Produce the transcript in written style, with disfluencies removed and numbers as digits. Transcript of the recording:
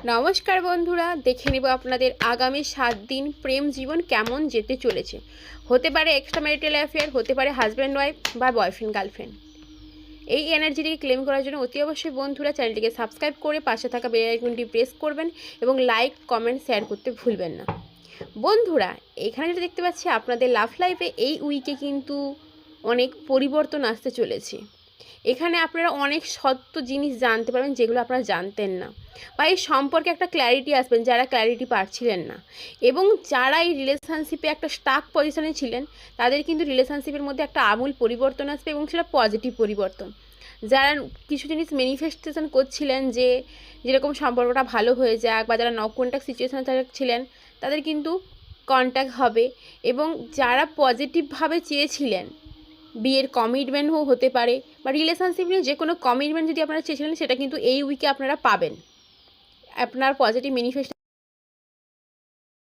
নমস্কার বন্ধুরা, দেখে নেব আপনাদের আগামী 7 দিন প্রেম জীবন কেমন যেতে চলেছে। হতে পারে এক্সট্রা ম্যারিটাল অ্যাফেয়ার, হতে পারে হাজব্যান্ড ওয়াইফ বা বয়ফ্রেন্ড গার্লফ্রেন্ড। এই এনার্জিটিকে ক্লেম করার জন্য অতি অবশ্যই বন্ধুরা চ্যানেলটিকে সাবস্ক্রাইব করে পাশে থাকা বেল আইকনটি প্রেস করবেন এবং লাইক কমেন্ট শেয়ার করতে ভুলবেন না। বন্ধুরা, এখানে যেটা দেখতে পাচ্ছি আপনাদের লাভ লাইফে এই উইকে কিন্তু অনেক পরিবর্তন আসতে চলেছে। এখানে আপনারা অনেক সত্য জিনিস জানতে পারবেন যেগুলো আপনারা জানতেন না, বা এই সম্পর্কে একটা ক্ল্যারিটি আসবেন যারা ক্ল্যারিটি পাচ্ছিলেন না, এবং যারা এই রিলেশনশিপে একটা স্টাক পজিশনে ছিলেন তাদের কিন্তু রিলেশনশিপের মধ্যে একটা আমূল পরিবর্তন আসবে এবং সেটা পজিটিভ পরিবর্তন। যারা কিছু জিনিস ম্যানিফেস্টেশন করছিলেন যে যেরকম সম্পর্কটা ভালো হয়ে যাক, বা যারা নক কন্ট্যাক্ট সিচুয়েশনে ছিলেন তাদের কিন্তু কন্ট্যাক্ট হবে, এবং যারা পজিটিভভাবে চেয়েছিলেন বিয়ের কমিটমেন্টও হতে পারে, বা রিলেশনশিপ নিয়ে যে কোনো কমিটমেন্ট যদি আপনারা চেয়েছিলেন সেটা কিন্তু এই উইকে আপনারা পাবেন। আপনার পজিটিভ ম্যানিফেস্ট